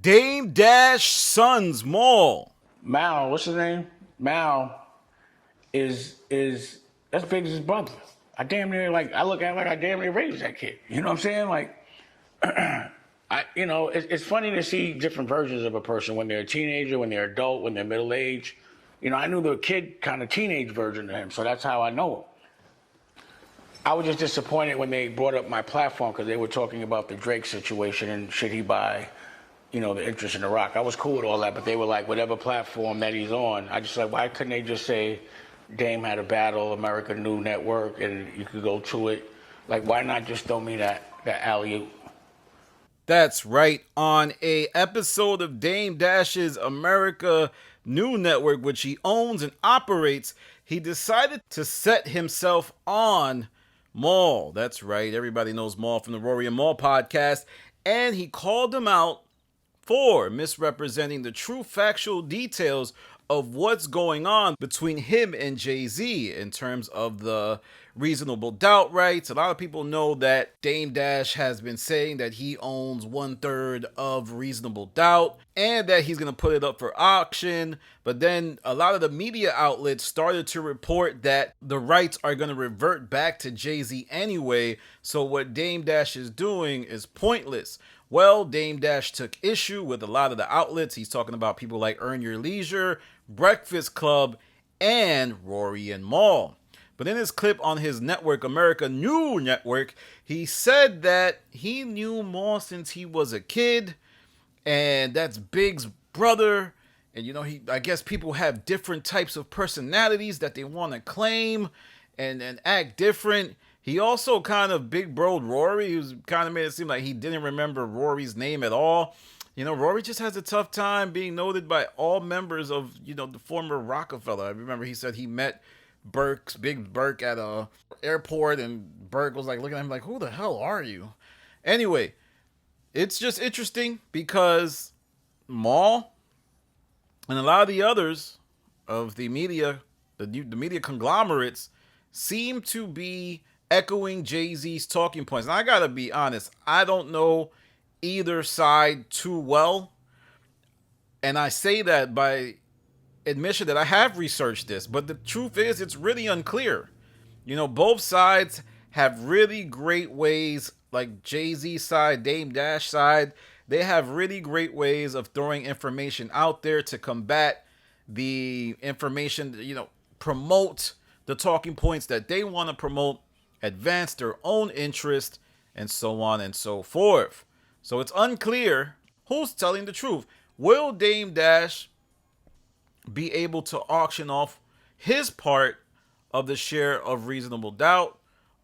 Dame Dash Sons Mall. Mal, what's his name? Mal is that's big as his brother. I damn near I look at it like I damn near raised that kid. You know what I'm saying? It's funny to see different versions of a person when they're a teenager, when they're adult, when they're middle age. I knew the kid kind of teenage version of him, so that's how I know him. I was just disappointed when they brought up my platform because they were talking about the Drake situation and should he buy, the interest in the Rock. I was cool with all that, but they were like, whatever platform that he's on. I just like, why couldn't they just say Dame had a battle, America New Network, and you could go to it? Like, why not just throw me that alley oop? That's right. On a episode of Dame Dash's America New Network, which he owns and operates, he decided to set himself on Maul. That's right. Everybody knows Maul from the Rory and Maul podcast. And he called him out for misrepresenting the true factual details of what's going on between him and Jay-Z in terms of the reasonable doubt rights. A lot of people know that Dame Dash has been saying that he owns 1/3 of reasonable doubt and that he's going to put it up for auction. But then a lot of the media outlets started to report that the rights are going to revert back to Jay-Z anyway. So what Dame Dash is doing is pointless. Well, Dame Dash took issue with a lot of the outlets. He's talking about people like Earn Your Leisure, Breakfast Club, and Rory and Maul. But in his clip on his network, America New Network, he said that he knew Maul since he was a kid, and that's Big's brother. And I guess people have different types of personalities that they want to claim and act different. He also kind of big broed Rory, who's kind of made it seem like he didn't remember Rory's name at all. Rory just has a tough time being noted by all members of, the former Rockefeller. I remember he said he met Big Burke at a airport, and Burke was like looking at him like, who the hell are you? Anyway, it's just interesting because Maul and a lot of the others of the media, the media conglomerates, seem to be echoing Jay-Z's talking points. And I gotta be honest, I don't know either side too well. And I say that by admission that I have researched this. But the truth is, it's really unclear. Both sides have really great ways, like Jay-Z side, Dame Dash side. They have really great ways of throwing information out there to combat the information, promote the talking points that they want to promote, advance their own interest, and so on and so forth. So it's unclear who's telling the truth. Will Dame Dash be able to auction off his part of the share of reasonable doubt?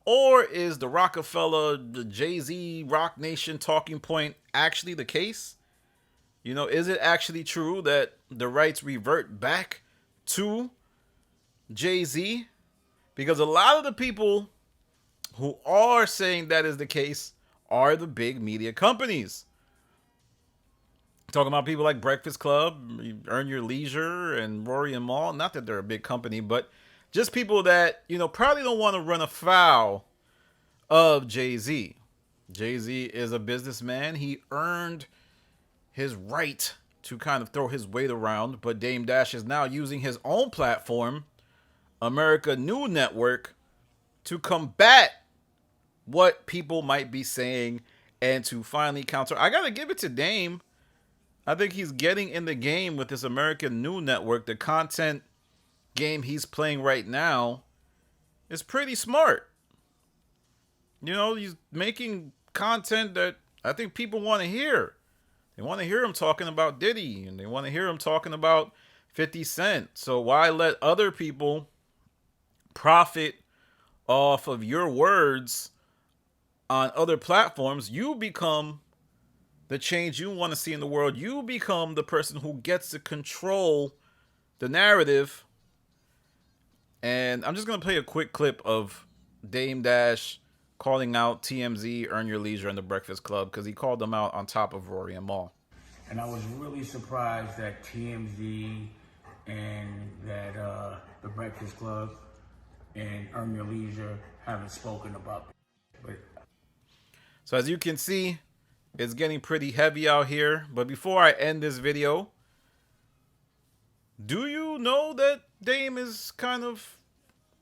Or is the Rockefeller, the Jay-Z, Rock Nation talking point actually the case? Is it actually true that the rights revert back to Jay-Z? Because a lot of the people who are saying that is the case are the big media companies. Talking about people like Breakfast Club, Earn Your Leisure, and Rory and Maul. Not that they're a big company, but just people that, probably don't want to run afoul of Jay-Z. Jay-Z is a businessman. He earned his right to kind of throw his weight around, but Dame Dash is now using his own platform, America New Network, to combat what people might be saying and to finally counter. I gotta give it to Dame. I think he's getting in the game with this American New Network. The content game he's playing right now is pretty smart. He's making content that I think people want to hear. They want to hear him talking about Diddy, and they want to hear him talking about 50 Cent. So why let other people profit off of your words on other platforms? You become the change you want to see in the world. You become the person who gets to control the narrative. And I'm just going to play a quick clip of Dame Dash calling out TMZ, Earn Your Leisure, and the Breakfast Club, because he called them out on top of Rory and Maul. And I was really surprised that TMZ and that the Breakfast Club and Earn Your Leisure haven't spoken about it. But so as you can see, It's getting pretty heavy out here. But before I end this video, do you know that Dame is kind of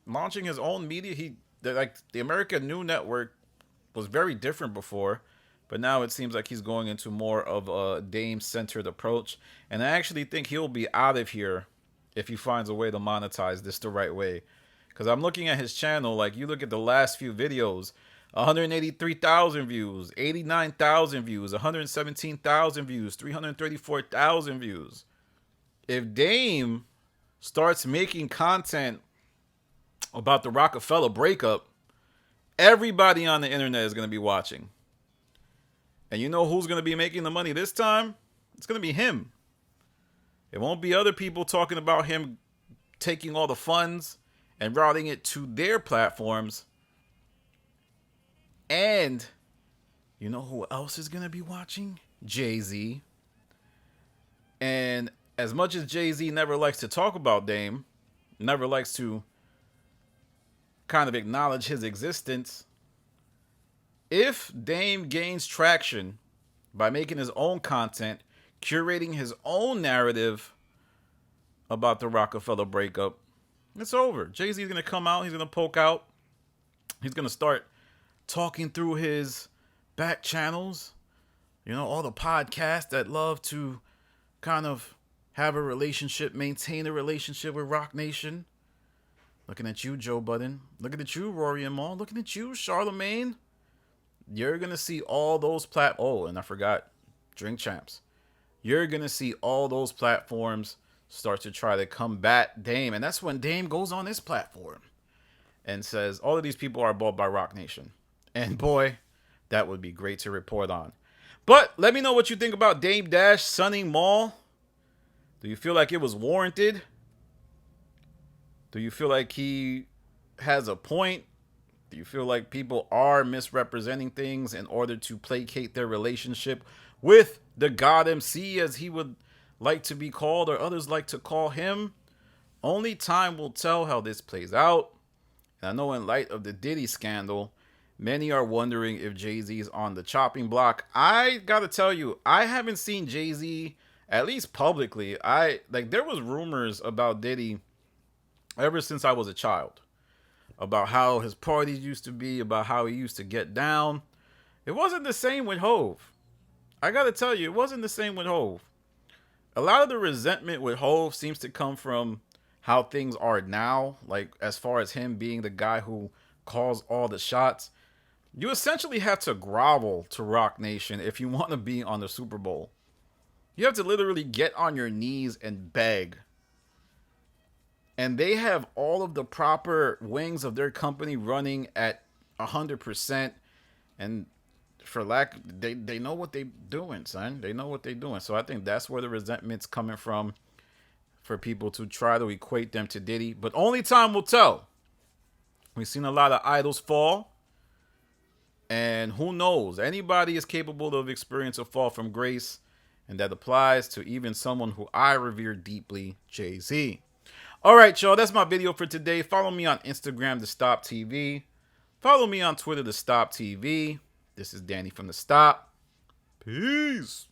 launching his own media? Like the American New Network was very different before, but now it seems like he's going into more of a Dame-centered approach. And I actually think he'll be out of here if he finds a way to monetize this the right way. Because I'm looking at his channel, like you look at the last few videos, 183,000 views, 89,000 views, 117,000 views, 334,000 views. If Dame starts making content about the Rockefeller breakup, everybody on the internet is going to be watching. And you know who's going to be making the money this time? It's going to be him. It won't be other people talking about him taking all the funds and routing it to their platforms. And you know who else is going to be watching? Jay-Z. And as much as Jay-Z never likes to talk about Dame, never likes to kind of acknowledge his existence, if Dame gains traction by making his own content, curating his own narrative about the Rockefeller breakup, it's over. Jay-Z is going to come out. He's going to poke out. He's going to start talking through his back channels. You know, all the podcasts that love to kind of have a relationship, maintain a relationship with Rock Nation. Looking at you, Joe Budden. Looking at you, Rory and Maul. Looking at you, Charlemagne. You're going to see all those Oh, and I forgot, Drink Champs. You're going to see all those platforms start to try to combat Dame. And that's when Dame goes on his platform and says, all of these people are bought by Rock Nation. And boy, that would be great to report on. But let me know what you think about Dame Dash sunning Maul. Do you feel like it was warranted? Do you feel like he has a point? Do you feel like people are misrepresenting things in order to placate their relationship with the God MC, as he would like to be called, or others like to call him? Only time will tell how this plays out. And I know in light of the Diddy scandal, many are wondering if Jay-Z is on the chopping block. I gotta tell you, I haven't seen Jay-Z, at least publicly. There was rumors about Diddy ever since I was a child, about how his parties used to be, about how he used to get down. It wasn't the same with Hove. I gotta tell you, it wasn't the same with Hove. A lot of the resentment with Hove seems to come from how things are now, like as far as him being the guy who calls all the shots. You essentially have to grovel to Rock Nation if you want to be on the Super Bowl. You have to literally get on your knees and beg. And they have all of the proper wings of their company running at 100%. And for lack, they know what they're doing, son. They know what they're doing. So I think that's where the resentment's coming from, for people to try to equate them to Diddy. But only time will tell. We've seen a lot of idols fall. And who knows? Anybody is capable of experiencing a fall from grace. And that applies to even someone who I revere deeply, Jay-Z. All right, y'all, that's my video for today. Follow me on Instagram, The Stop TV. Follow me on Twitter, The Stop TV. This is Danny from The Stop. Peace.